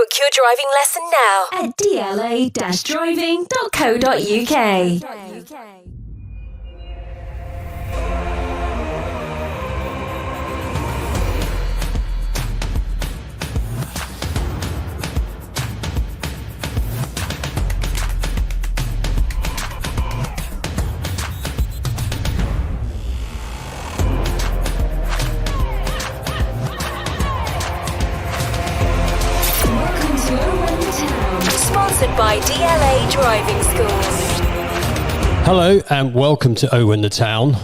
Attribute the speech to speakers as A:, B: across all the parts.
A: Book your driving lesson now at dla-driving.co.uk. Sponsored by DLA Driving Schools.
B: Hello and welcome to Oh in the Town.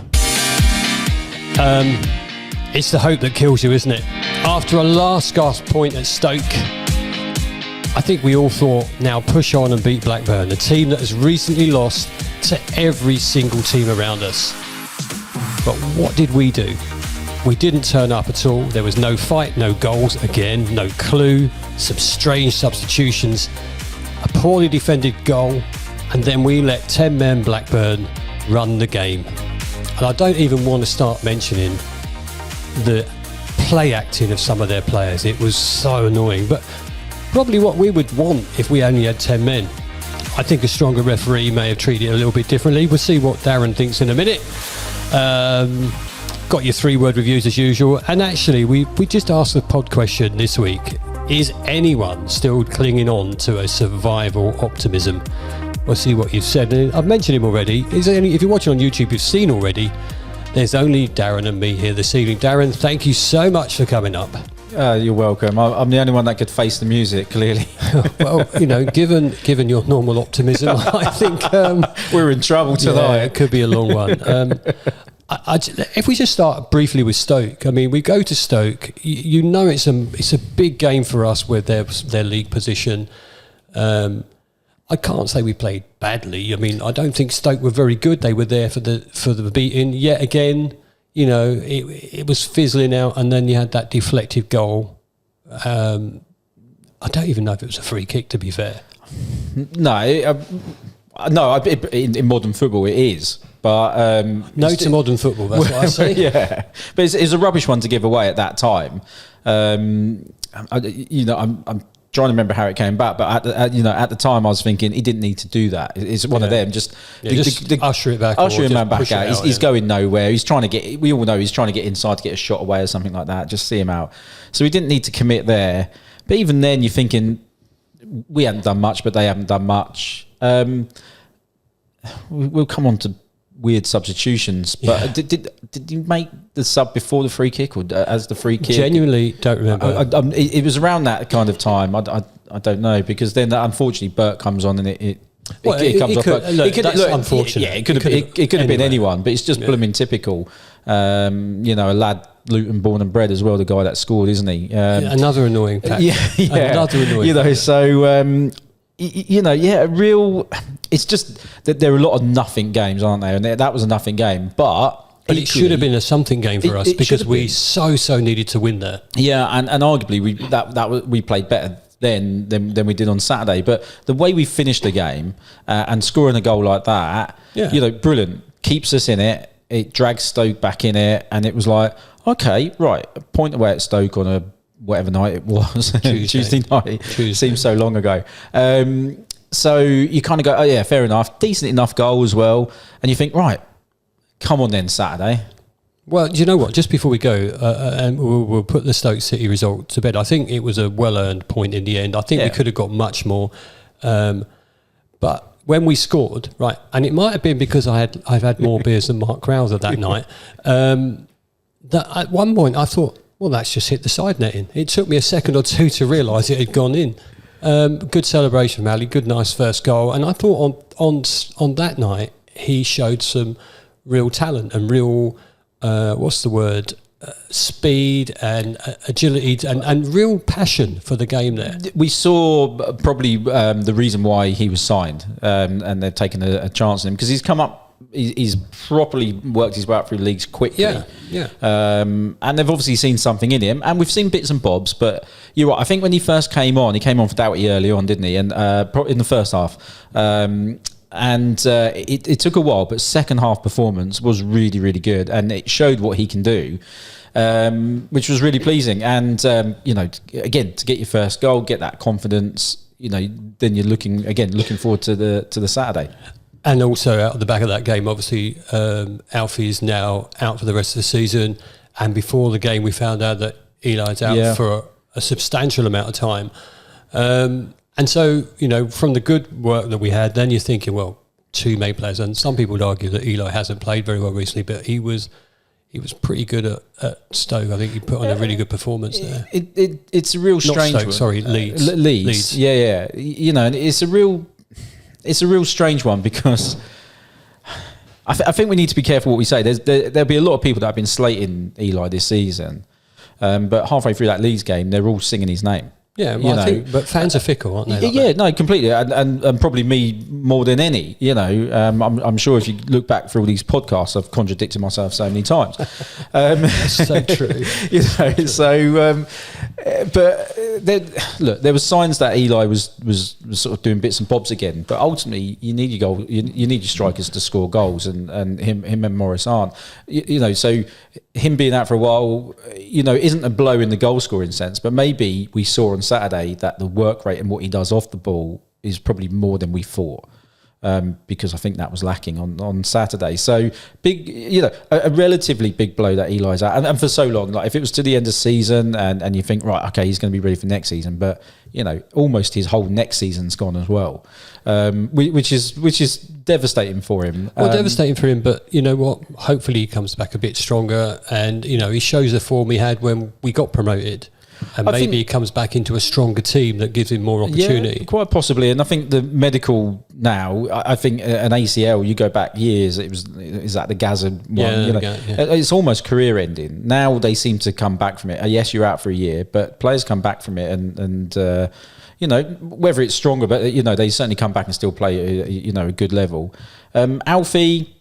B: It's the hope that kills you, isn't it? After a last gasp point at Stoke, I think we all thought, now push on and beat Blackburn, a team that has recently lost to every single team around us. But what did we do? We didn't turn up at all. There was no fight, no goals, again, no clue, some strange substitutions, a poorly defended goal, and then we let 10 men Blackburn run the game. And I don't even want to start mentioning the play acting of some of their players. It was so annoying, but probably what we would want if we only had 10 men. I think a stronger referee may have treated it a little bit differently. We'll see what Darren thinks in a minute. Got your 3-word reviews as usual, and actually we just asked the pod question this week: is anyone still clinging on to a survival optimism? We'll see what you've said. And I've mentioned him already. If you're watching on YouTube, you've seen already. There's only Darren and me here this evening. Darren, thank you so much for coming up.
C: You're welcome. I'm the only one that could face the music, clearly.
B: Well, given your normal optimism, I think
C: we're in trouble tonight.
B: Yeah, it could be a long one. If we just start briefly with Stoke, I mean, we go to Stoke. You know, it's a big game for us with their league position. I can't say we played badly. I mean, I don't think Stoke were very good. They were there for the beating. Yet again, you know, it was fizzling out, and then you had that deflected goal. I don't even know if it was a free kick, to be fair.
C: No, in modern football it is. But
B: no to modern football, that's what I say.
C: Yeah, but it's a rubbish one to give away at that time. I'm trying to remember how it came back, but at the time I was thinking he didn't need to do that. It's one of them. Just
B: usher it back.
C: Usher him back out. He's going nowhere. He's trying to get. We all know he's trying to get inside to get a shot away or something like that. Just see him out. So he didn't need to commit there. But even then, you're thinking we hadn't done much, but they haven't done much. We'll come on to weird substitutions, but did you make the sub before the free kick or as the free kick?
B: Genuinely don't remember.
C: It was around that kind of time. I don't know, because then unfortunately Burt comes on and it comes off.
B: Unfortunate.
C: Yeah, it could have been anyone, but it's just blooming typical. A lad Luton born and bred as well, the guy that scored, isn't he?
B: Another annoying fact. Another annoying fact.
C: So it's just that there are a lot of nothing games, aren't there? And that was a nothing game, but
B: it should have been a something game for us because we so needed to win there.
C: Yeah, and arguably we played better then than we did on Saturday. But the way we finished the game and scoring a goal like that, brilliant, keeps us in it. It drags Stoke back in it, and it was like, okay, right, a point away at Stoke on a whatever night it was, Tuesday night. Seems so long ago. So you kind of go, oh yeah, fair enough, decent enough goal as well, and you think, right, come on then, Saturday.
B: Well, do you know what? Just before we go, and we'll put the Stoke City result to bed. I think it was a well-earned point in the end. I think we could have got much more, but when we scored, right, and it might have been because I've had more beers than Mark Krauser that night. That at one point I thought, well, that's just hit the side netting. It took me a second or two to realise it had gone in. Good celebration, Mally. Good, nice first goal. And I thought on that night he showed some real talent and real speed and agility and real passion for the game there.
C: We saw probably the reason why he was signed, and they've taken a chance on him because he's come up. He's properly worked his way up through leagues quickly.
B: Yeah.
C: And they've obviously seen something in him, and we've seen bits and bobs. But you're right. I think when he first came on for Doughty early on, didn't he? And in the first half. It took a while, but second half performance was really, really good, and it showed what he can do. which was really pleasing. And again, to get your first goal, get that confidence, then you're looking forward to the Saturday.
B: And also out of the back of that game, obviously, Alfie is now out for the rest of the season. And before the game, we found out that Eli's out for a substantial amount of time. And so, from the good work that we had, then you're thinking, well, 2 main players. And some people would argue that Eli hasn't played very well recently, but he was pretty good at Stoke. I think he put on a really good performance there.
C: It's a real strange
B: Not Stoke,
C: one.
B: sorry, Leeds.
C: Leeds. Yeah. And it's a real strange one because I think we need to be careful what we say. There'll be a lot of people that have been slating Eli this season, but halfway through that Leeds game, they're all singing his name.
B: Yeah, well, I think, but fans are fickle, aren't they?
C: No, completely, and probably me more than any. I'm sure if you look back through all these podcasts, I've contradicted myself so many times.
B: That's so true.
C: But there were signs that Eli was sort of doing bits and bobs again. But ultimately, you need your goal. You need your strikers to score goals, and him and Morris aren't. So him being out for a while, isn't a blow in the goal scoring sense. But maybe we saw on Saturday that the work rate and what he does off the ball is probably more than we thought, because I think that was lacking on Saturday. So big, a relatively big blow that Eli's out, and for so long. Like if it was to the end of the season, and you think, right, okay, he's going to be ready for next season, but almost his whole next season's gone as well, which is devastating for him.
B: Well, devastating for him, but you know what? Hopefully he comes back a bit stronger, and he shows the form he had when we got promoted. And maybe he comes back into a stronger team that gives him more opportunity.
C: Yeah, quite possibly. And I think the medical now, I think an ACL, you go back years, is that the Gaza one? It's almost career ending. Now they seem to come back from it. Yes, you're out for a year, but players come back from it and whether it's stronger, but they certainly come back and still play a good level. Alfie,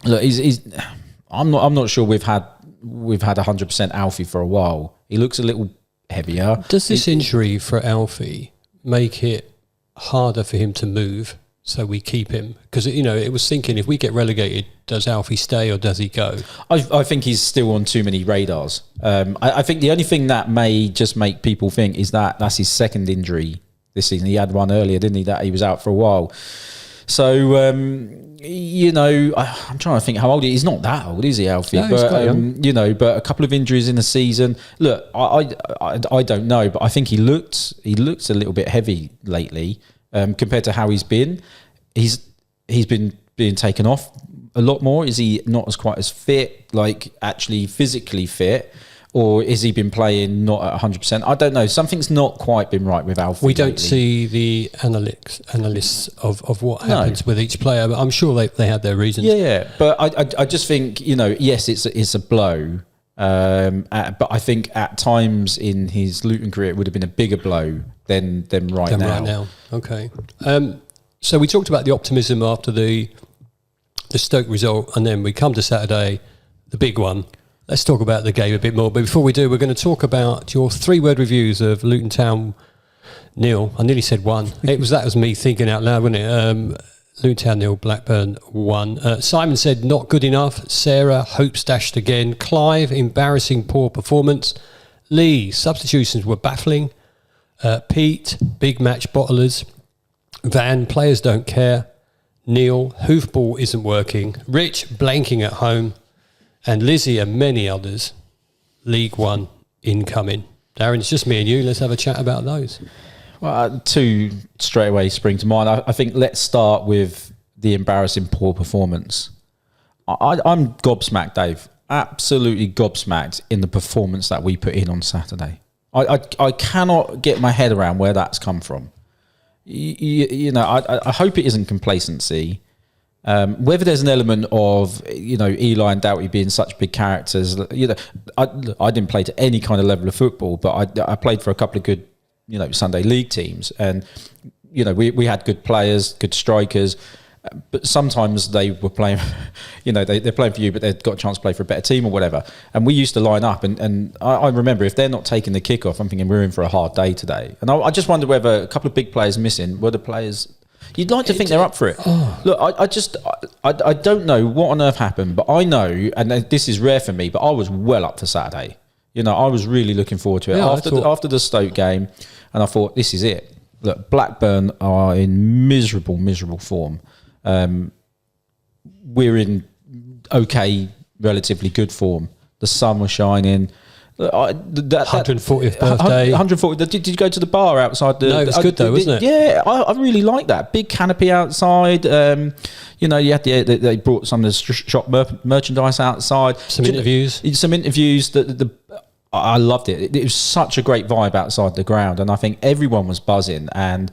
C: look, I'm not sure we've had 100% Alfie for a while. He looks a little heavier.
B: Does this injury for Alfie make it harder for him to move so we keep him? Because, it was thinking, if we get relegated, does Alfie stay or does he go?
C: I think he's still on too many radars. I think the only thing that may just make people think is that that's his second injury this season. He had one earlier, didn't he, that he was out for a while. So, I'm trying to think how old he is. He's not that old, is he, Alfie?
B: No, but,
C: but a couple of injuries in the season. Look, I don't know, but I think he looked a little bit heavy lately compared to how he's been. He's been being taken off a lot more. Is he not as quite as fit, like actually physically fit? Or has he been playing not at 100%? I don't know. Something's not quite been right with Alfie.
B: We don't see the analysts of what happens with each player, but I'm sure they had their reasons.
C: Yeah. But I just think, yes, it's a blow. But I think at times in his Luton career, it would have been a bigger blow than right now.
B: Okay. So we talked about the optimism after the Stoke result, and then we come to Saturday, the big one. Let's talk about the game a bit more. But before we do, we're going to talk about your 3-word reviews of Luton Town 0. I nearly said 1. That was me thinking out loud, wasn't it? Luton Town 0, Blackburn 1. Simon said not good enough. Sarah, hopes dashed again. Clive, embarrassing poor performance. Lee, substitutions were baffling. Pete, big match bottlers. Van, players don't care. Neil, hoofball isn't working. Rich, blanking at home. And Lizzie and many others, League One incoming. Darren, it's just me and you. Let's have a chat about those.
C: Well, 2 straight away spring to mind. I think let's start with the embarrassing poor performance. I'm gobsmacked, Dave. Absolutely gobsmacked in the performance that we put in on Saturday. I cannot get my head around where that's come from. I hope it isn't complacency. Whether there's an element of Eli and Doughty being such big characters, I didn't play to any kind of level of football, but I played for a couple of good Sunday league teams, and we had good players, good strikers, but sometimes they were playing, they're playing for you, but they've got a chance to play for a better team or whatever. And we used to line up, and I remember if they're not taking the kickoff, I'm thinking we're in for a hard day today. And I just wonder whether a couple of big players missing were the players You'd like to think they're up for it. Look, I don't know what on earth happened, but I know, and this is rare for me, but I was well up for Saturday. You know, I was really looking forward to it after the Stoke game, and I thought, this is it. Look, Blackburn are in miserable form. We're in okay, relatively good form. The sun was shining.
B: 140th birthday.
C: 140. Did you go to the bar outside?
B: No, it was good though, wasn't it?
C: Yeah, I really like that. Big canopy outside. You know, you had they brought some of the shop merchandise outside.
B: Some interviews.
C: I loved it. It was such a great vibe outside the ground, and I think everyone was buzzing. And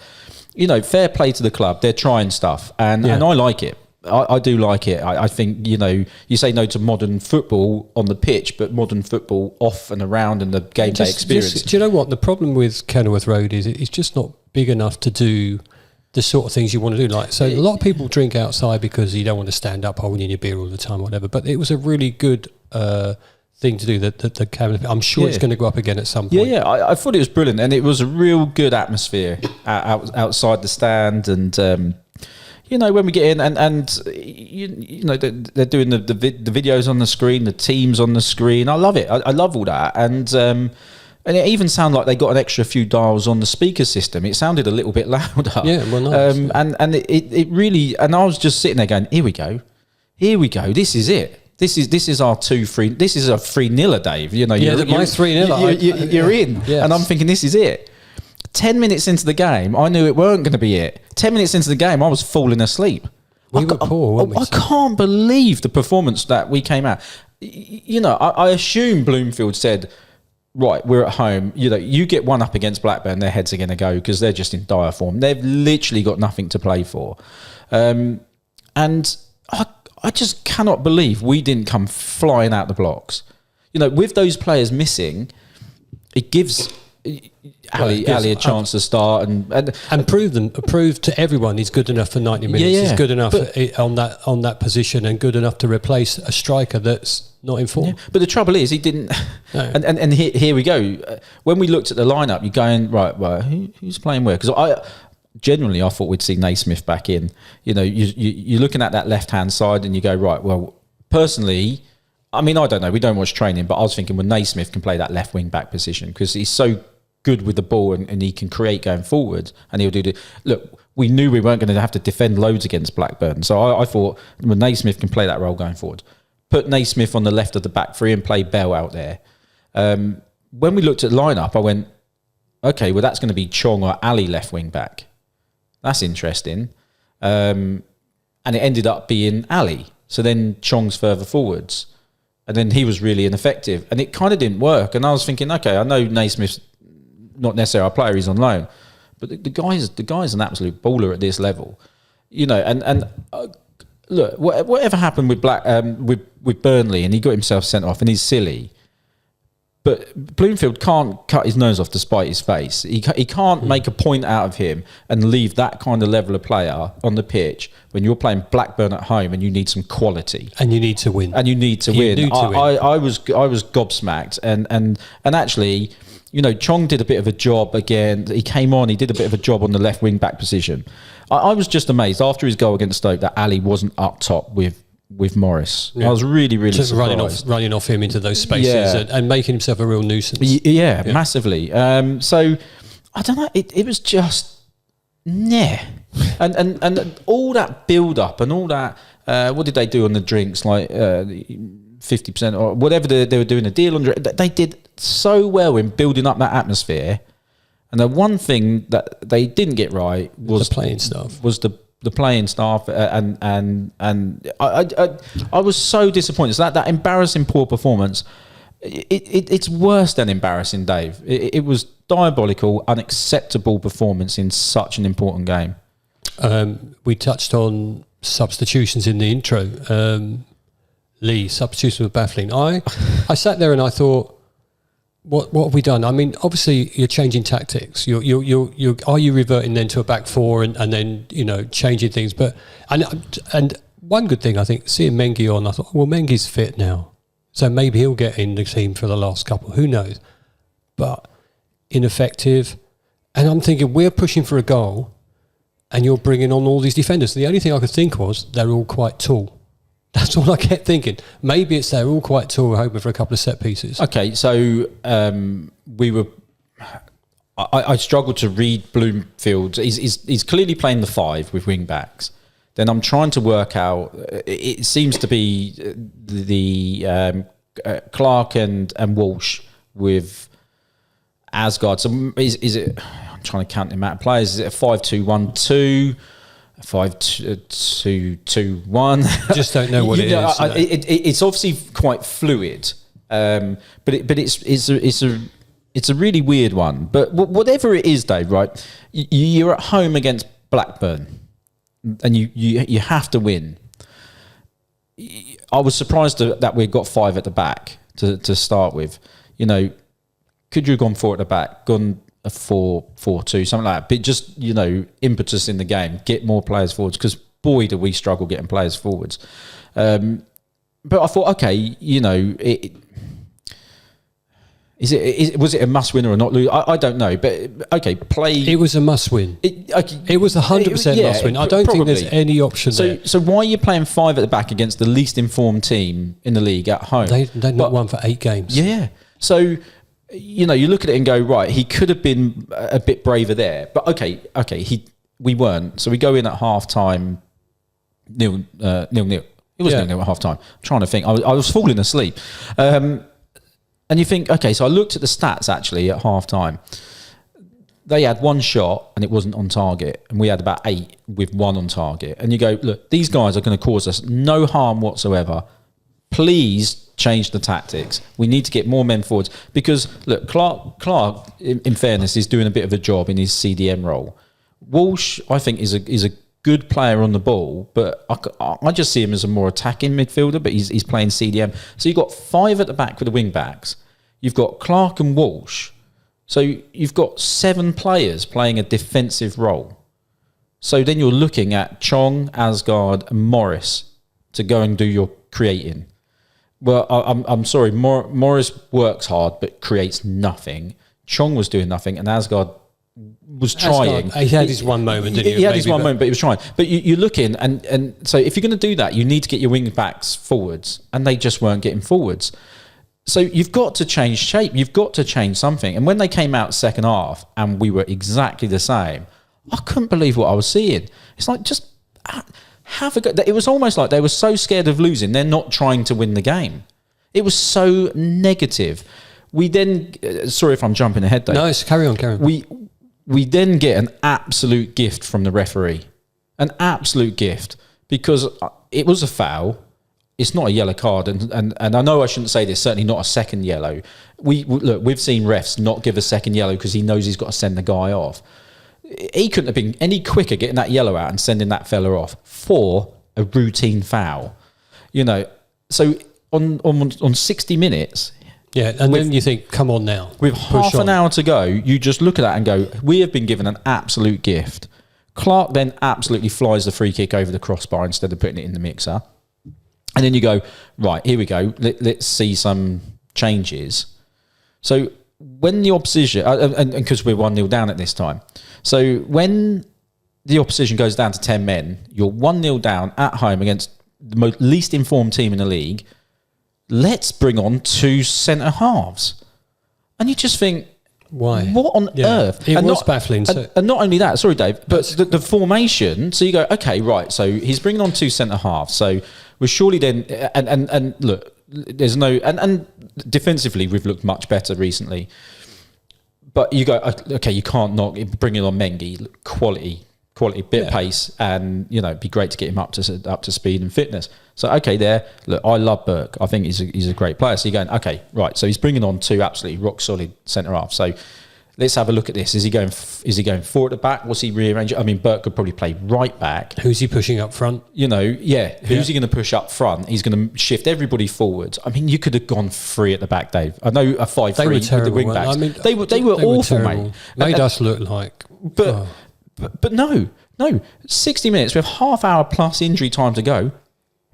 C: you know, fair play to the club. They're trying stuff, and I like it. I do like it. I think, you know, you say no to modern football on the pitch, but modern football off and around and the game day experience.
B: Do you know what? The problem with Kenilworth Road is it's just not big enough to do the sort of things you want to do. Like, so a lot of people drink outside because you don't want to stand up holding your beer all the time or whatever. But it was a really good thing to do. The cabin. I'm sure it's going to go up again at some point.
C: Yeah. I thought it was brilliant, and it was a real good atmosphere outside the stand. And you know, when we get in and you know, they're doing the videos on the screen, the teams on the screen. I love it. I love all that. And it even sounded like they got an extra few dials on the speaker system. It sounded a little bit louder.
B: Yeah, well, nice.
C: And it really. And I was just sitting there going, here we go. This is it. This is our 2-3. This is a 3-0, Dave. You know,
B: my 3-0.
C: You're in,
B: yes.
C: And I'm thinking, this is it. 10 minutes into the game, I knew it weren't going to be it. 10 minutes into the game, I was falling asleep.
B: We were poor, weren't we?
C: I can't believe the performance that we came out. You know, I assume Bloomfield said, right, we're at home. You know, you get one up against Blackburn, their heads are going to go because they're just in dire form. They've literally got nothing to play for. And I just cannot believe we didn't come flying out the blocks. You know, with those players missing, it gives Ali a chance to start and
B: prove to everyone he's good enough for 90 minutes. He's good enough on that position and good enough to replace a striker that's not in form.
C: Yeah. But the trouble is, he didn't. No. And here we go. When we looked at the lineup, you're going right. Well, who's playing where? Because I thought we'd see Naismith back in. You know, you're looking at that left hand side and you go right. Well, personally, I mean, I don't know. We don't watch training, but I was thinking, well, Naismith can play that left wing back position because he's so good with the ball and he can create going forward, and he'll do the look. We knew we weren't going to have to defend loads against Blackburn, so I thought, well, Naismith can play that role going forward. Put Naismith on the left of the back three and play Bell out there. When we looked at the lineup, I went, okay, well, that's going to be Chong or Ali left wing back. That's interesting. And it ended up being Ali. So then Chong's further forwards. And then he was really ineffective. And it kind of didn't work. And I was thinking, okay, I know Naismith's not necessarily our player, he's on loan. But the guy's an absolute baller at this level. You know, and look, whatever happened with with Burnley, and he got himself sent off, and he's silly. But Bloomfield can't cut his nose off to spite his face. He can't make a point out of him and leave that kind of level of player on the pitch when you're playing Blackburn at home and you need some quality.
B: And you need to win.
C: I was gobsmacked. And actually, you know, Chong did a bit of a job again. He came on, he did a bit of a job on the left wing back position. I was just amazed after his goal against Stoke that Ali wasn't up top with Morris. Yeah. I was really just surprised.
B: running off him into those spaces and making himself a real nuisance.
C: Yeah, massively. So I don't know. It was just and all that build up and all that. What did they do on the drinks? Like 50% or whatever they were doing a deal on. They did so well in building up that atmosphere. And the one thing that they didn't get right was
B: the playing staff.
C: Was the playing staff, and I was so disappointed. So that embarrassing poor performance, it's worse than embarrassing, Dave. It was diabolical, unacceptable performance in such an important game.
B: We touched on substitutions in the intro. Lee, substitutions were baffling. I sat there and I thought, what have we done? I mean, obviously you're changing tactics. Are you reverting then to a back four and then, you know, changing things? But and one good thing, I think, seeing Mengi on, I thought, well, Mengi's fit now, so maybe he'll get in the team for the last couple. Who knows? But ineffective. And I'm thinking we're pushing for a goal, and you're bringing on all these defenders. The only thing I could think was they're all quite tall. That's all I kept thinking. Maybe it's they're all quite tall, we're hoping for a couple of set pieces.
C: Okay, so I struggled to read Bloomfield. He's clearly playing the 5 with wing backs. Then I'm trying to work out. It seems to be the Clark and Walsh with Asgard. So is it? I'm trying to count the amount of players. Is it a 5-2-1-2? 5-2-2-1.
B: Just don't know what it is.
C: It's obviously quite fluid, but it's a really weird one. But whatever it is, Dave, right? You're at home against Blackburn, and you have to win. I was surprised that we got 5 at the back to start with. You know, could you have gone 4 at the back, gone a 4-4-2, something like that? But just, you know, impetus in the game, get more players forwards, because boy, do we struggle getting players forwards. But I thought, okay, you know, was it a must win or not lose? I don't know, but okay, play.
B: It was a must win. It was 100% must win. I don't think there's any option there.
C: So why are you playing 5 at the back against the least informed team in the league at home?
B: They've not won for 8 games.
C: Yeah. So, you know, you look at it and go, right, he could have been a bit braver there, but okay, we weren't. So we go in at half time, nil. It was 0-0 at half time. I'm trying to think. I was falling asleep. And you think, okay, so I looked at the stats actually at half time. They had 1 shot and it wasn't on target. And we had about 8 with 1 on target. And you go, look, these guys are going to cause us no harm whatsoever. Please change the tactics. We need to get more men forwards. Because, look, Clark in fairness, is doing a bit of a job in his CDM role. Walsh, I think, is a good player on the ball, but I just see him as a more attacking midfielder, but he's playing CDM. So you've got 5 at the back with the wing backs. You've got Clark and Walsh. So you've got 7 players playing a defensive role. So then you're looking at Chong, Asgard and Morris to go and do your creating. Well, I'm sorry, Morris works hard but creates nothing. Chong was doing nothing and Asgard was trying.
B: He had his one moment, didn't he?
C: He had his one moment, but he was trying. But you look in, and so if you're going to do that, you need to get your wing backs forwards, and they just weren't getting forwards. So you've got to change shape. You've got to change something. And when they came out second half, and we were exactly the same, I couldn't believe what I was seeing. It's like, just have a go. It was almost like they were so scared of losing, they're not trying to win the game. It was so negative. We then, sorry if I'm jumping ahead though.
B: No, it's carry on.
C: We then get an absolute gift from the referee. An absolute gift. Because it was a foul. It's not a yellow card. And I know I shouldn't say this, certainly not a second yellow. We've seen refs not give a second yellow because he knows he's got to send the guy off. He couldn't have been any quicker getting that yellow out and sending that fella off for a routine foul. You know, so on 60 minutes...
B: Yeah, and then you think, come on now.
C: With half an hour to go, you just look at that and go, we have been given an absolute gift. Clark then absolutely flies the free kick over the crossbar instead of putting it in the mixer. And then you go, right, here we go. Let's see some changes. So when the opposition, and because we're 1-0 down at this time. So when the opposition goes down to 10 men, you're 1-0 down at home against the least informed team in the league. Let's bring on 2 centre halves. And you just think,
B: why?
C: What on earth?
B: It was baffling.
C: And not only that, sorry, Dave, but the formation. So you go, okay, right. So he's bringing on 2 centre halves. So we're surely then, and look, there's no, and defensively, we've looked much better recently. But you go, okay, you can't knock bringing on Mengi, quality, bit of pace, and you know, it'd be great to get him up to speed and fitness. So okay, look, I love Burke. I think he's a great player. So you're going, okay, right. So he's bringing on 2 absolutely rock solid centre halves. So let's have a look at this. Is he going 4 at the back? What's he rearranging? I mean, Burke could probably play right back.
B: Who's he pushing up front?
C: You know, who's he going to push up front? He's going to shift everybody forwards. I mean, you could have gone 3 at the back, Dave. I know a 5-3 with the wing backs. I mean, they were awful, mate.
B: Made us look like.
C: But no. 60 minutes with half hour plus injury time to go.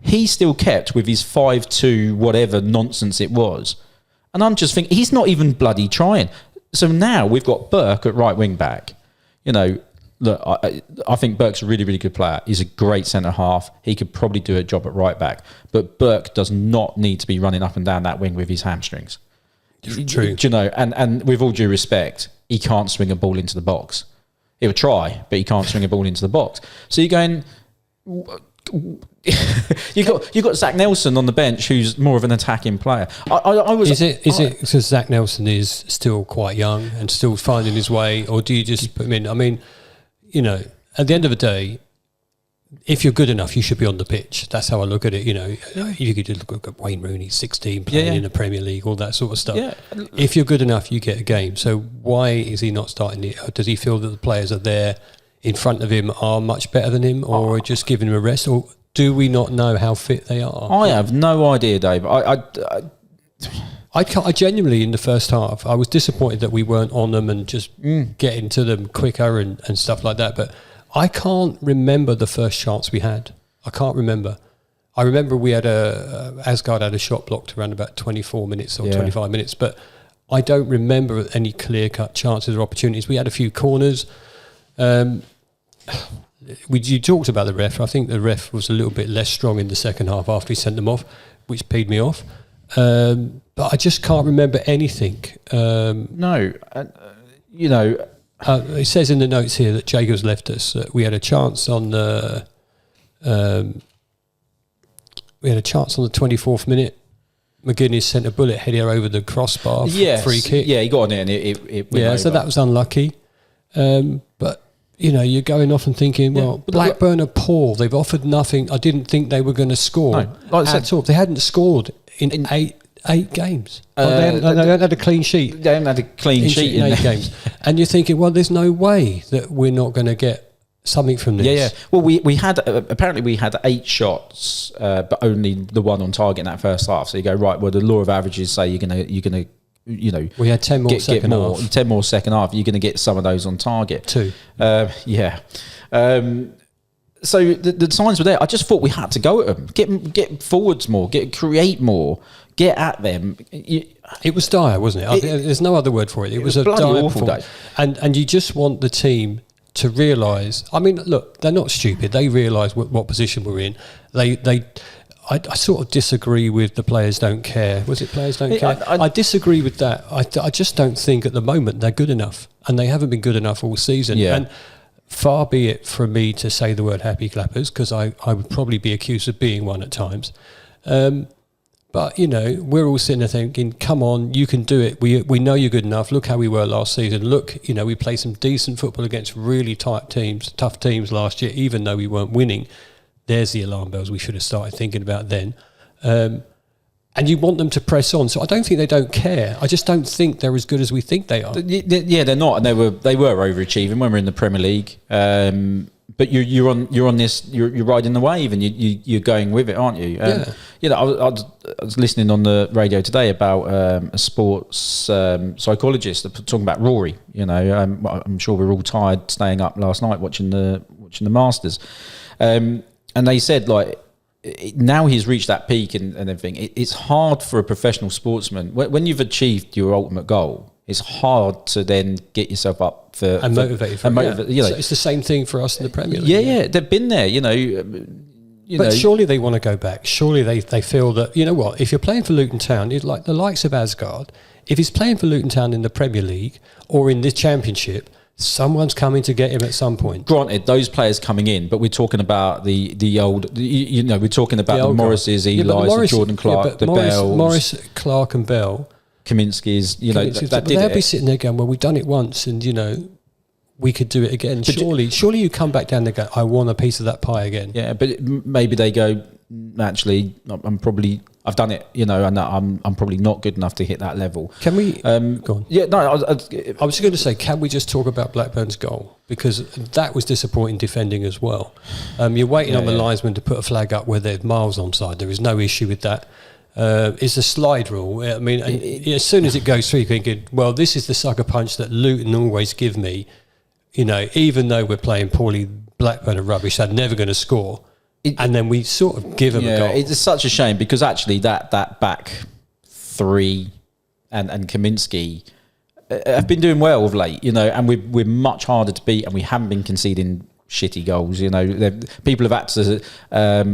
C: He still kept with his 5-2 whatever nonsense it was. And I'm just thinking, he's not even bloody trying. So now we've got Burke at right wing back. You know, look, I think Burke's a really, really good player. He's a great centre half. He could probably do a job at right back, but Burke does not need to be running up and down that wing with his hamstrings.
B: True.
C: Do you know? And with all due respect, he can't swing a ball into the box. He'll try, but he can't swing a ball into the box. So you're going. you got Zach Nelson on the bench, who's more of an attacking player. Is it
B: because Zach Nelson is still quite young and still finding his way, or do you just put him in? I mean, you know, at the end of the day, if you're good enough, you should be on the pitch. That's how I look at it. You know, you could look at Wayne Rooney, 16, playing in the Premier League, all that sort of stuff. Yeah. If you're good enough, you get a game. So why is he not starting it? Does he feel that the players are there in front of him are much better than him, or just giving him a rest, or do we not know how fit they are?
C: I have no idea, Dave.
B: I genuinely, in the first half, I was disappointed that we weren't on them and just getting to them quicker and stuff like that. But I can't remember the first chance we had. I can't remember. I remember we had Asgard had a shot blocked around about 24 minutes or 25 minutes, but I don't remember any clear-cut chances or opportunities. We had a few corners. You talked about the ref. I think the ref was a little bit less strong in the second half after he sent them off, which peed me off. But I just can't remember anything.
C: No, you know,
B: it says in the notes here that Jacobs left us. We had a chance on the 24th minute. McGuinness sent a bullet header over the crossbar. Free kick.
C: Yeah, he got on it and it went over.
B: So that was unlucky. But you know, you're going off and thinking, well, Blackburn are poor. They've offered nothing. I didn't think they were going to score at all. They hadn't scored in eight games. They hadn't had a clean sheet.
C: They haven't had a clean sheet
B: in 8 games. And you're thinking, well, there's no way that we're not going to get something from this.
C: Yeah. Well, we had apparently we had 8 shots, but only the one on target in that first half. So you go, right, well, the law of averages say you're gonna. You know,
B: we had 10 more second half.
C: 10 more second half. You're going to get some of those on target.
B: 2.
C: So the signs were there. I just thought we had to go at them. Get forwards more. Create more. Get at them.
B: It was dire, wasn't it? There's no other word for it. It was a
C: bloody
B: dire
C: awful day.
B: And you just want the team to realise. I mean, look, they're not stupid. They realise what position we're in. I sort of disagree with the players don't care. Was it players don't care? I disagree with that. I just don't think at the moment they're good enough, and they haven't been good enough all season.
C: Yeah.
B: And far be it from me to say the word happy clappers, because I would probably be accused of being one at times. But, you know, we're all sitting there thinking, come on, you can do it. We know you're good enough. Look how we were last season. Look, you know, we played some decent football against really tough teams last year, even though we weren't winning. There's the alarm bells we should have started thinking about then. And you want them to press on. So I don't think they don't care. I just don't think they're as good as we think they are.
C: Yeah, they're not. And they were overachieving when we're in the Premier League. But you're on this. You're riding the wave, and you're going with it, aren't you? You know, I was listening on the radio today about a sports psychologist talking about Rory. You know, I'm sure we're all tired staying up last night watching the Masters. And they said, like, now he's reached that peak and everything. It's hard for a professional sportsman when you've achieved your ultimate goal. It's hard to then get yourself up
B: and motivate. You know, so it's the same thing for us in the Premier League.
C: Yeah, they've been there. You know,
B: surely they want to go back. Surely they feel that, you know what? If you're playing for Luton Town, it's like the likes of Asgard. If he's playing for Luton Town in the Premier League or in this Championship, someone's coming to get him at some point.
C: Granted, those players coming in, but we're talking about the old. You know, we're talking about the Morrises, Eli's, the Jordan Clark, the Bells,
B: Morris, Clark, and Bell.
C: Kaminsky's. You know,
B: they'll be sitting there going, "Well, we've done it once, and you know, we could do it again." Surely, you come back down there and go, "I want a piece of that pie again."
C: Yeah, but maybe they go, "Actually, I've done it, you know, and I'm probably not good enough to hit that level."
B: Can we go on?
C: Yeah, no,
B: I was going to say, can we just talk about Blackburn's goal, because that was disappointing defending as well. You're waiting on the linesman to put a flag up where there's miles onside. There is no issue with that. It's a slide rule. I mean, as soon as it goes through, you're thinking, well, this is the sucker punch that Luton always give me. You know, even though we're playing poorly, Blackburn are rubbish. They're never going to score. And then we sort of give them a goal.
C: It's such a shame, because actually that back three and Kaminsky, have been doing well of late, and we're much harder to beat, and we haven't been conceding shitty goals. People have had to.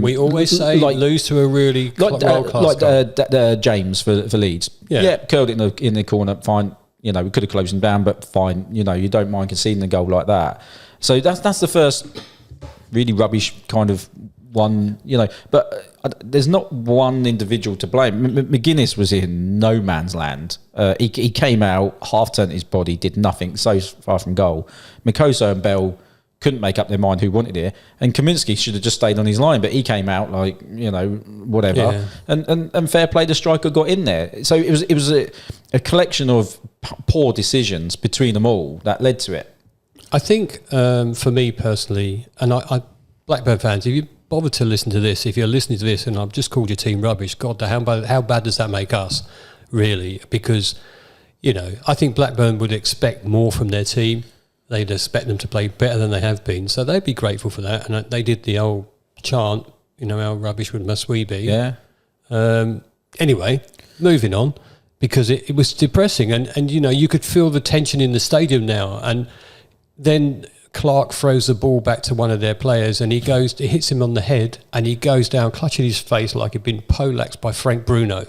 B: We always say lose to a really world class
C: James for Leeds. Yeah, curled it in the corner. Fine. We could have closed him down, but fine. You don't mind conceding a goal like that. So that's the first really rubbish kind of one. But there's not one individual to blame. McGuinness was in no man's land. He came out, half turned his body, did nothing, so far from goal. Mikoso and Bell couldn't make up their mind who wanted it, and Kaminsky should have just stayed on his line, but he came out like whatever. And fair play, the striker got in there. So it was a collection of poor decisions between them all that led to it.
B: I think for me personally, and I Blackburn fans, if you bother to listen to this, if you're listening to this and I've just called your team rubbish, God, how bad does that make us, really? Because, I think Blackburn would expect more from their team. They'd expect them to play better than they have been. So they'd be grateful for that. And they did the old chant, how rubbish must we be?
C: Yeah.
B: Anyway, moving on, because it was depressing. And you could feel the tension in the stadium now. And then Clark throws the ball back to one of their players and it hits him on the head and he goes down clutching his face like he'd been poleaxed by Frank Bruno.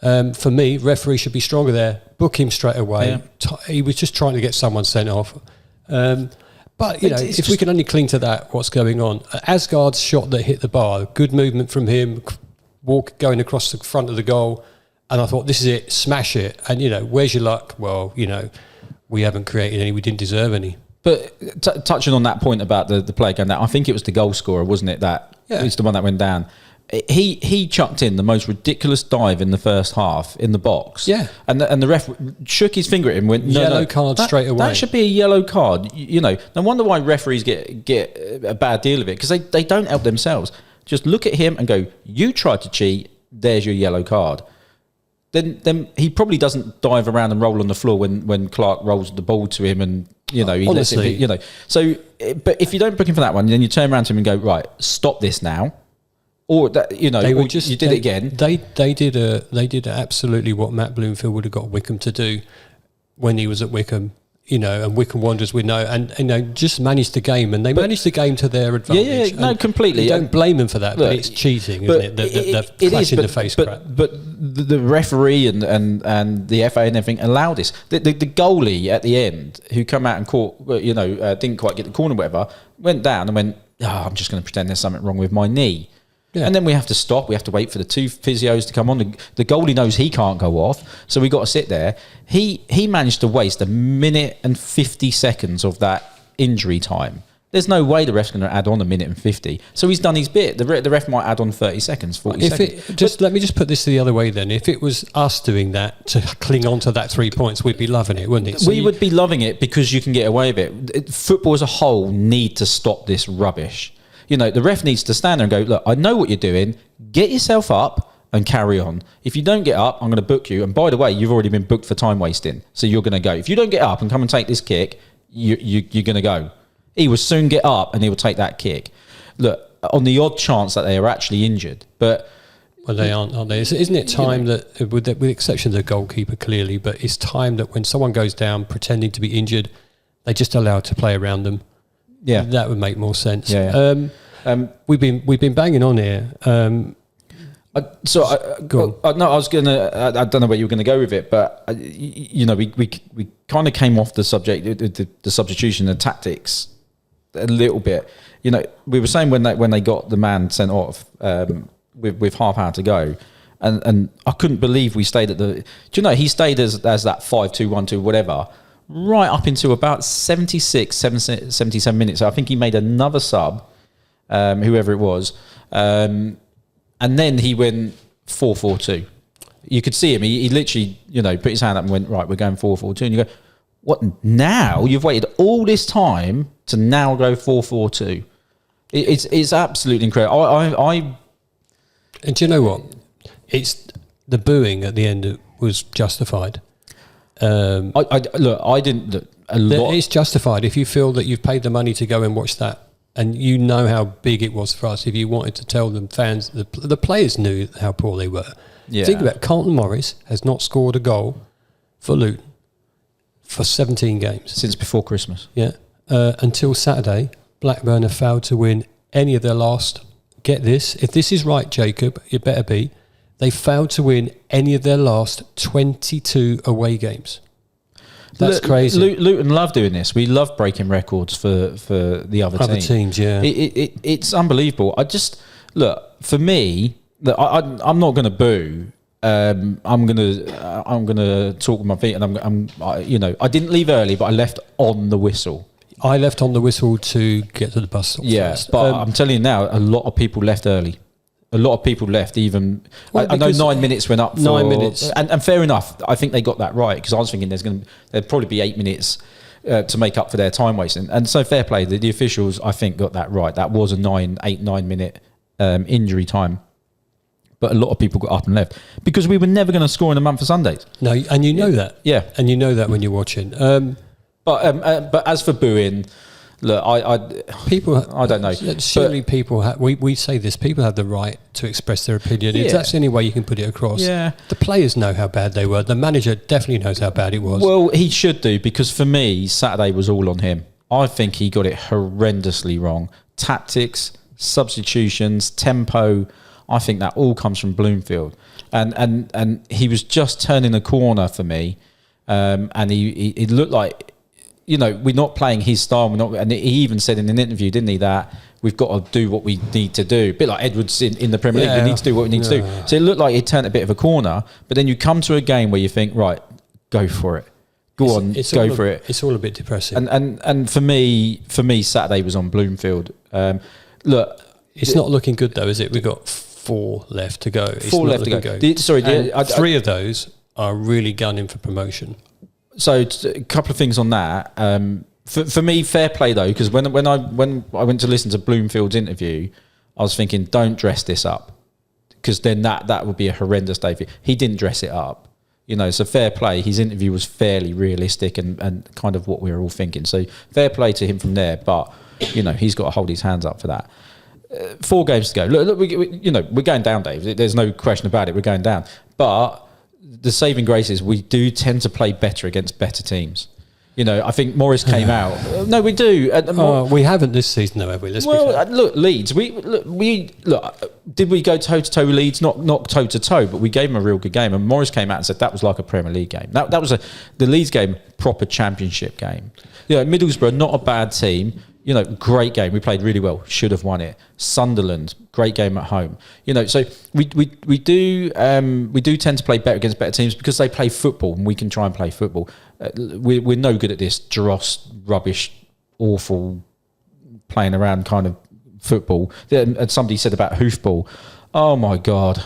B: For me, referee should be stronger there. Book him straight away. Yeah. He was just trying to get someone sent off. But, if we can only cling to that, what's going on? Asgard's shot that hit the bar, good movement from him, going across the front of the goal. And I thought, this is it, smash it. And, where's your luck? Well, we haven't created any, we didn't deserve any.
C: But touching on that point about the player going down, I think it was the goal scorer, wasn't it? It's the one that went down. He chucked in the most ridiculous dive in the first half in the box.
B: Yeah.
C: And the ref shook his finger at him and went,
B: yellow card straight away.
C: That should be a yellow card. No wonder why referees get a bad deal of it, because they don't help themselves. Just look at him and go, you tried to cheat, there's your yellow card. Then he probably doesn't dive around and roll on the floor when Clark rolls the ball to him and he
B: honestly,
C: lets him, So, but if you don't book him for that one, then you turn around to him and go, right, stop this now. Or that, you did it again.
B: They did absolutely what Matt Bloomfield would have got Wickham to do when he was at Wickham. And Wickham Wanderers we know, and just managed the game, and they managed the game to their advantage.
C: Yeah, completely.
B: You don't blame them for that, but it's cheating, isn't it? The clash in the face crap.
C: But the referee and the FA and everything allow this. The goalie at the end, who come out and caught, didn't quite get the corner, or whatever, went down and went, I'm just going to pretend there's something wrong with my knee. Yeah. And then we have to stop. We have to wait for the two physios to come on. The goalie knows he can't go off, so we got to sit there. He managed to waste 1 minute and 50 seconds of that injury time. There's no way the ref's going to add on 1 minute and 50. So he's done his bit. The ref might add on 30 seconds, 40 seconds.
B: Let me just put this the other way then. If it was us doing that to cling on to that 3 points, we'd be loving it, wouldn't it? So
C: we would be loving it because you can get away with it. Football as a whole need to stop this rubbish. The ref needs to stand there and go, look, I know what you're doing. Get yourself up and carry on. If you don't get up, I'm going to book you. And by the way, you've already been booked for time wasting. So you're going to go. If you don't get up and come and take this kick, you're going to go. He will soon get up and he will take that kick. Look, on the odd chance that they are actually injured. But
B: well, they aren't they? Isn't it time that, with the exception of the goalkeeper clearly, but it's time that when someone goes down pretending to be injured, they just allow it to play around them. Yeah, that would make more sense.
C: Yeah.
B: We've been banging on here.
C: I was gonna. I don't know where you were going to go with it, but we kind of came off the subject, the substitution, the tactics, a little bit. We were saying when they got the man sent off with half hour to go, and I couldn't believe we stayed at the. Do you know he stayed as that 5-2-1-2 whatever. Right up into about 77 minutes. So I think he made another sub, whoever it was. And then he went 4-4-2. You could see him. He literally, put his hand up and went, right, we're going 4-4-2. And you go, what now? You've waited all this time to now go 4-4-2. It's absolutely incredible.
B: And do you know what? It's the booing at the end was justified.
C: I didn't.
B: It's justified if you feel that you've paid the money to go and watch that, and you know how big it was for us. If you wanted to tell them fans, the players knew how poor they were. Yeah. Think about it, Carlton Morris has not scored a goal for Luton. for 17 games.
C: Since before Christmas.
B: Yeah. Until Saturday, Blackburn have failed to win any of their last, get this, if this is right, Jacob, it better be, they failed to win any of their last 22 away games. That's crazy.
C: Luton love doing this. We love breaking records for the other
B: teams, yeah.
C: It's unbelievable. For me, I'm not going to boo. I'm gonna talk with my feet, and I didn't leave early, but I left on the whistle.
B: I left on the whistle to get to the bus stop first.
C: But I'm telling you now, a lot of people left early. A lot of people left even... Well, I know 9 minutes went up for...
B: 9 minutes.
C: And fair enough. I think they got that right, because I was thinking there'd probably be 8 minutes to make up for their time wasting. And so fair play. The officials, I think, got that right. That was a 9 minute injury time. But a lot of people got up and left because we were never going to score in a month of Sundays.
B: No, and you know that.
C: Yeah.
B: And you know that when you're watching.
C: But as for booing... Look, I don't know.
B: Surely people we say this. People have the right to express their opinion. If that's the only way you can put it across.
C: Yeah.
B: The players know how bad they were. The manager definitely knows how bad it was.
C: Well, he should do, because for me, Saturday was all on him. I think he got it horrendously wrong. Tactics, substitutions, tempo. I think that all comes from Bloomfield, and he was just turning a corner for me, and he looked like. We're not playing his style. And he even said in an interview, didn't he, that we've got to do what we need to do. A bit like Edwards in the Premier League. We need to do what we need to do. So it looked like it turned a bit of a corner. But then you come to a game where you think, right, go for it. Go on, go for it.
B: It's all a bit depressing.
C: And for me, Saturday was on Bloomfield. Look,
B: it's not looking good though, is it? We've got 4 left to go.
C: Four left to go.
B: 3 of those are really gunning for promotion.
C: So a couple of things on that. For me, fair play though, because when I went to listen to Bloomfield's interview, I was thinking, don't dress this up, because then that would be a horrendous day for you. He didn't dress it up, So fair play. His interview was fairly realistic and kind of what we were all thinking. So fair play to him from there. But he's got to hold his hands up for that. 4 games to go. Look, we're going down, Dave. There's no question about it. We're going down, but the saving grace is we do tend to play better against better teams. I think Morris came out. No, we do.
B: We haven't this season, though, have we? Let's be fair.
C: Look, Leeds. Did we go toe to toe with Leeds? Not toe to toe, but we gave them a real good game. And Morris came out and said that was like a Premier League game. That was the Leeds game, proper Championship game. Middlesbrough, not a bad team. Great game. We played really well. Should have won it. Sunderland, great game at home. So we do tend to play better against better teams because they play football and we can try and play football. We're no good at this dross, rubbish, awful playing around kind of football. And somebody said about hoofball. Oh my God.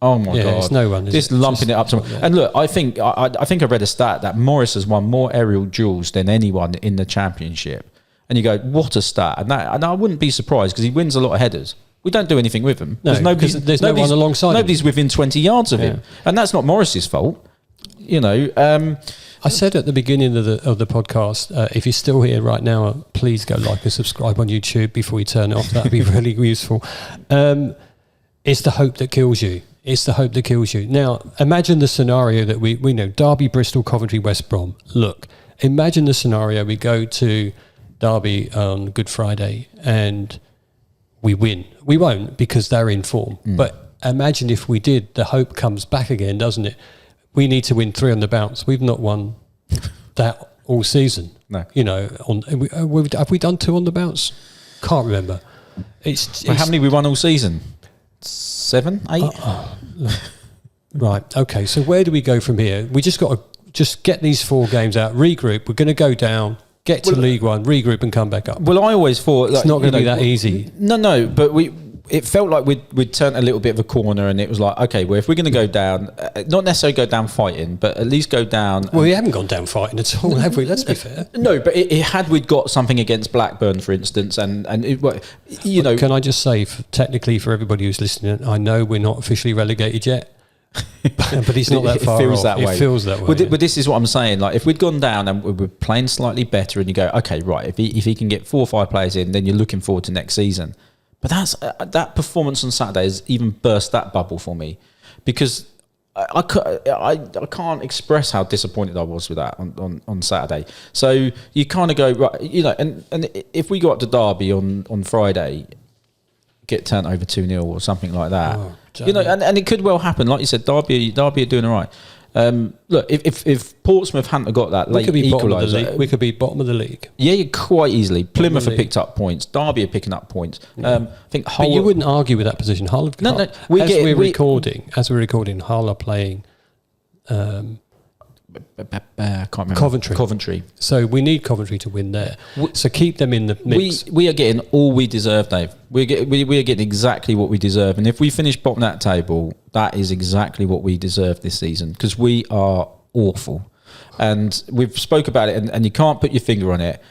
B: It's no one.
C: Just lumping it up to. And look, I think I read a stat that Morris has won more aerial duels than anyone in the Championship. And you go, what a stat. And I wouldn't be surprised because he wins a lot of headers. We don't do anything with him.
B: No, there's no one alongside him.
C: Nobody's within 20 yards of him. And that's not Morris's fault.
B: I said at the beginning of the podcast, if you're still here right now, please go like and subscribe on YouTube before you turn it off. That'd be really useful. It's the hope that kills you. It's the hope that kills you. Now, imagine the scenario that we know. Derby, Bristol, Coventry, West Brom. Look, imagine the scenario we go to Derby on Good Friday and we win. We won't because they're in form. But imagine if we did, the hope comes back again, doesn't it? We need to win 3 on the bounce. We've not won that all season.
C: No.
B: Have we done 2 on the bounce? Can't remember.
C: How many we won all season? 7, 8?
B: Right. Okay. So where do we go from here? We just got to get these 4 games out, regroup. We're going to go down. Get to League One, regroup and come back up.
C: Well, I always thought...
B: It's not going to be that easy.
C: No, but it felt like we'd turned a little bit of a corner and it was like, okay, well, if we're going to go down, not necessarily go down fighting, but at least go down...
B: Well, we haven't gone down fighting at all, have we? Let's be fair.
C: No, but we'd got something against Blackburn, for instance, and
B: Can I just say, technically, for everybody who's listening, I know we're not officially relegated yet. But he's not that far
C: off.
B: It feels that way.
C: But this is what I'm saying. Like, if we'd gone down and we were playing slightly better, and you go, okay, right, if he can get 4 or 5 players in, then you're looking forward to next season. But that performance on Saturday has even burst that bubble for me, because I can't express how disappointed I was with that on Saturday. So you kind of go, right, and if we go up to Derby on Friday, get turned over 2-0 or something like that, and it could well happen. Like you said, Derby are doing all right. Look, if Portsmouth hadn't got that late equaliser,
B: we could be bottom of the league.
C: Yeah, quite easily. Plymouth have picked up points. Derby are picking up points. I think Hull.
B: But you wouldn't argue with that position. Hull have got, as we're recording, Hull are playing.
C: I can't remember. Coventry.
B: So we need Coventry to win there. So keep them in the mix.
C: We are getting all we deserve, Dave. We are getting exactly what we deserve. And if we finish bottom of that table, that is exactly what we deserve this season, because we are awful. And we've spoke about it, and you can't put your finger on it.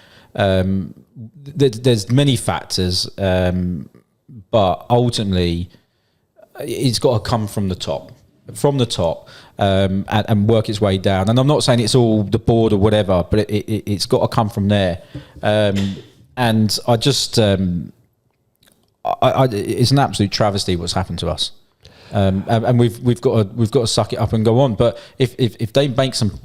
C: There's many factors, but ultimately, it's got to come from the top. And work its way down. And I'm not saying it's all the board or whatever, but it's got to come from there. And I just, it's an absolute travesty what's happened to us. And we've got to suck it up and go on. But if they make some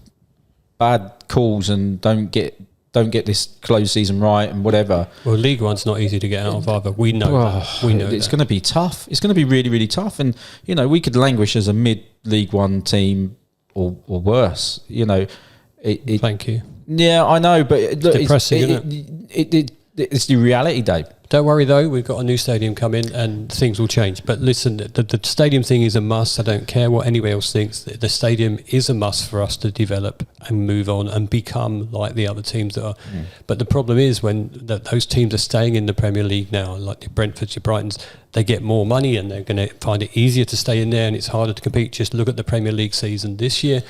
C: bad calls and don't get this closed season right and whatever.
B: Well, League One's not easy to get out of either. We know that. We know
C: it's going to be tough. It's going to be really, really tough. And, we could languish as a mid-League One team or worse.
B: Thank you.
C: Yeah, I know, but
B: it's depressing, isn't it?
C: It's the reality, Dave.
B: Don't worry though, we've got a new stadium coming and things will change. But listen, the stadium thing is a must. I don't care what anyone else thinks. The stadium is a must for us to develop and move on and become like the other teams that are. But the problem is when those teams are staying in the Premier League now, like your Brentfords, your Brightons, they get more money and they're going to find it easier to stay in there and it's harder to compete. Just look at the Premier League season this year.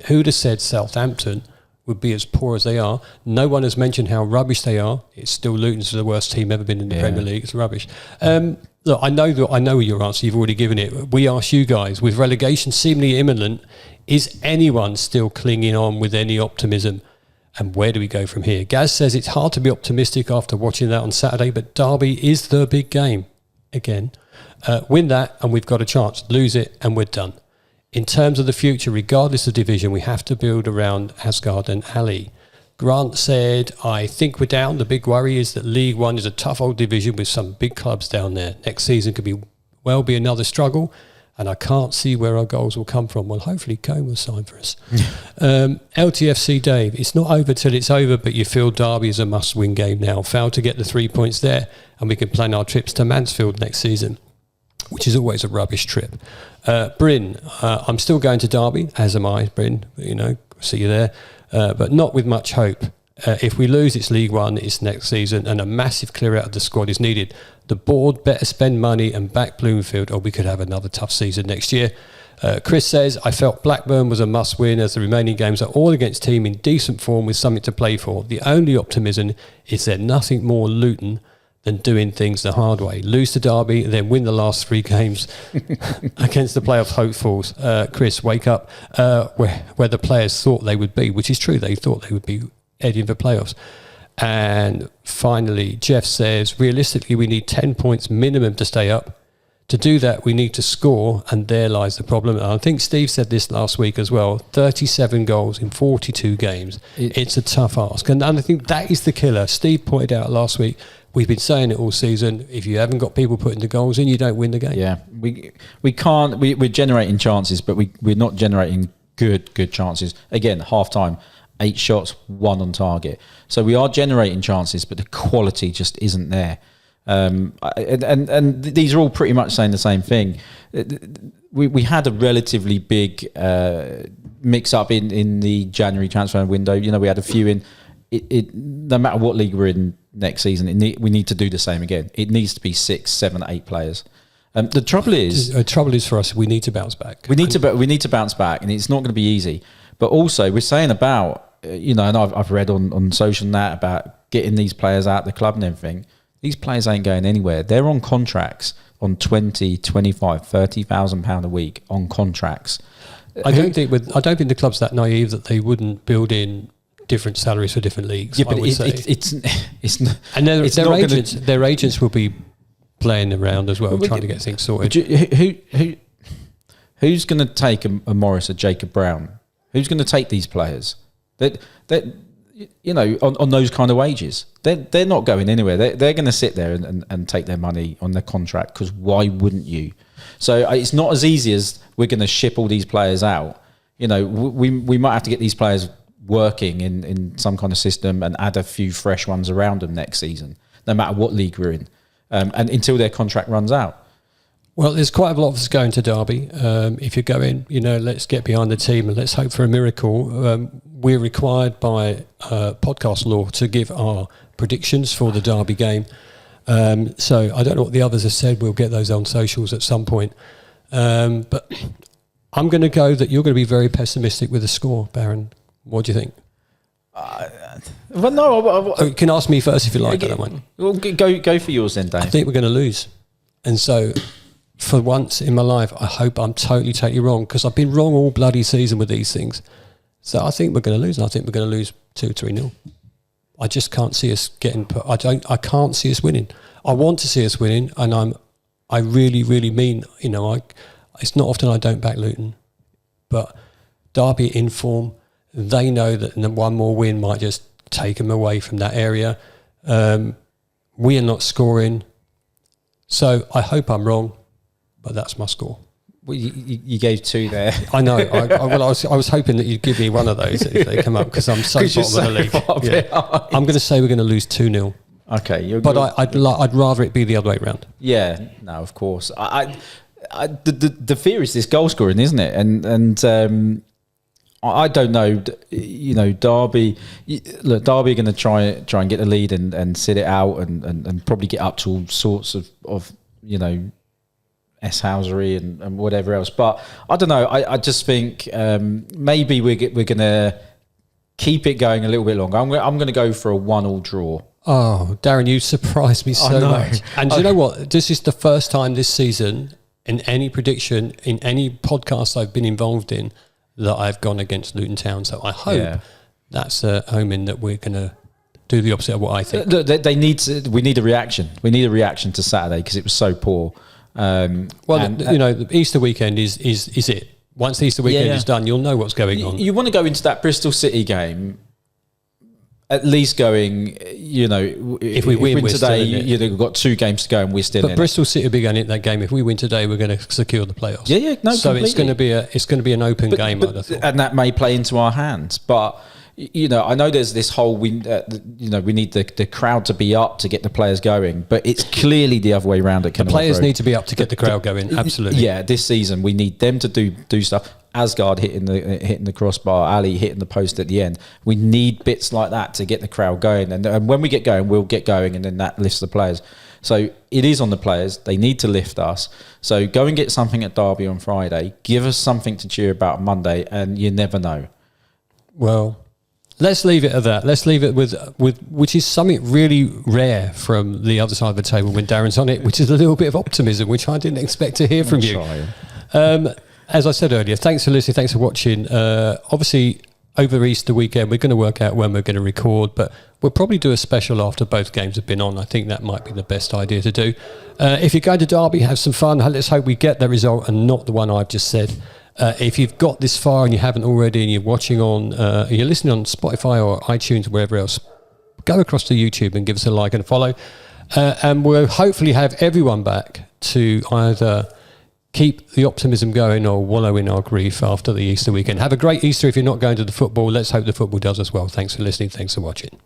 B: Who'd have said Southampton would be as poor as they are? No one has mentioned how rubbish they are. It's still Luton's the worst team ever been in the Premier League. It's rubbish. Look, I know your answer. You've already given it. We ask you guys, with relegation seemingly imminent, is anyone still clinging on with any optimism? And where do we go from here? Gaz says it's hard to be optimistic after watching that on Saturday, but Derby is the big game. Again, win that and we've got a chance. Lose it and we're done. In terms of the future, regardless of division, we have to build around Asgard and Ali. Grant said, I think we're down. The big worry is that League One is a tough old division with some big clubs down there. Next season could be another struggle, and I can't see where our goals will come from. Well, hopefully Cone will sign for us. LTFC Dave, it's not over till it's over, but you feel Derby is a must-win game now. Fail to get the 3 points there, and we can plan our trips to Mansfield next season, which is always a rubbish trip. Bryn, I'm still going to Derby, as am I, Bryn. See you there. But not with much hope. If we lose, it's League One, it's next season, and a massive clear out of the squad is needed. The board better spend money and back Bloomfield, or we could have another tough season next year. Chris says, I felt Blackburn was a must-win as the remaining games are all against team in decent form with something to play for. The only optimism is there nothing more Luton than doing things the hard way. Lose to Derby, then win the last 3 games against the playoff hopefuls. Chris, wake up where the players thought they would be, which is true. They thought they would be heading for playoffs. And finally, Jeff says, realistically, we need 10 points minimum to stay up. To do that, we need to score, and there lies the problem. And I think Steve said this last week as well, 37 goals in 42 games. It's a tough ask. And I think that is the killer. Steve pointed out last week, we've been saying it all season. If you haven't got people putting the goals in, you don't win the game.
C: Yeah, we can't. We're generating chances, but we're not generating good chances. Again, half time, 8 shots, 1 on target. So we are generating chances, but the quality just isn't there. And these are all pretty much saying the same thing. We had a relatively big mix up in the January transfer window. We had a few in. No matter what league we're in next season, we need to do the same again. It needs to be 6, 7, 8 players. The trouble is
B: for us, we need to bounce back.
C: We need to bounce back, and it's not going to be easy. But also, we're saying about and I've read on social net about getting these players out of the club and everything. These players ain't going anywhere. They're on contracts on 20, 25, 30,000 pound a week on contracts.
B: I don't think the club's that naive that they wouldn't build in different salaries for different leagues.
C: Yeah, but it's not.
B: And their agents will be playing around as well, trying to get things sorted.
C: Who's going to take a Morris, a Jacob Brown? Who's going to take these players? That on those kind of wages, they're not going anywhere. They're going to sit there and take their money on their contract, because why wouldn't you? So it's not as easy as we're going to ship all these players out. We might have to get these players working in some kind of system and add a few fresh ones around them next season, no matter what league we're in, and until their contract runs out.
B: Well, there's quite a lot of us going to Derby. If you're going, let's get behind the team and let's hope for a miracle. We're required by podcast law to give our predictions for the Derby game. So I don't know what the others have said. We'll get those on socials at some point. But I'm going to go that you're going to be very pessimistic with the score, Baron. What do you think?
C: Well, no.
B: You can ask me first if you like. I don't mind.
C: Well, go for yours then, Dave.
B: I think we're going to lose. And so, for once in my life, I hope I'm totally wrong, because I've been wrong all bloody season with these things. So I think we're going to lose. I think we're going to lose 2-3-0. I just can't see us getting put. I can't see us winning. I want to see us winning, and I really, really mean. It's not often I don't back Luton, but Derby in form. They know that one more win might just take them away from that area. We are not scoring, so I hope I'm wrong, but that's my score.
C: Well, you gave 2 there.
B: I know. I was hoping that you'd give me one of those if they come up, because I'm so bottom of the league. Yeah. I'm going to say we're going to lose 2-0.
C: Okay,
B: but I'd rather it be the other way around.
C: Yeah, no, of course. The fear is this goal scoring, isn't it? And I don't know. Derby. Look, Derby are going to try and get the lead and sit it out and probably get up to all sorts of S-housery and whatever else. But I don't know. I just think maybe we're going to keep it going a little bit longer. I'm going to go for a 1-1 draw.
B: Oh, Darren, you surprised me so much. And do you know what? This is the first time this season in any prediction, in any podcast I've been involved in, that I've gone against Luton Town. So I hope that's a omen that we're going to do the opposite of what I think.
C: Look, we need a reaction. We need a reaction to Saturday, because it was so poor.
B: The Easter weekend is it. Once the Easter weekend is done, you'll know what's going on.
C: You want to go into that Bristol City game at least going, if we win today, you've got 2 games to go and we're still in.
B: But Bristol City will be going into that game. If we win today, we're going to secure the playoffs. So completely. It's going to be an open game.
C: And that may play into our hands. But I know there's this whole we need the crowd to be up to get the players going, but it's clearly the other way around. The
B: players need to be up to get the crowd going. Absolutely.
C: Yeah, this season we need them to do stuff. Asgard hitting the crossbar, Ali hitting the post at the end. We need bits like that to get the crowd going, and when we get going, we'll get going, and then that lifts the players. So it is on the players. They need to lift us. So go and get something at Derby on Friday. Give us something to cheer about Monday, and you never know.
B: Well, let's leave it at that. Let's leave it with which is something really rare from the other side of the table when Darren's on it, which is a little bit of optimism, which I didn't expect to hear from you. As I said earlier, thanks for listening, thanks for watching. Obviously, over Easter weekend, we're going to work out when we're going to record, but we'll probably do a special after both games have been on. I think that might be the best idea to do. If you're going to Derby, have some fun. Let's hope we get the result and not the one I've just said. If you've got this far and you haven't already, and you're watching you're listening on Spotify or iTunes or wherever else, go across to YouTube and give us a like and a follow. And we'll hopefully have everyone back to either keep the optimism going or wallow in our grief after the Easter weekend. Have a great Easter if you're not going to the football. Let's hope the football does as well. Thanks for listening. Thanks for watching.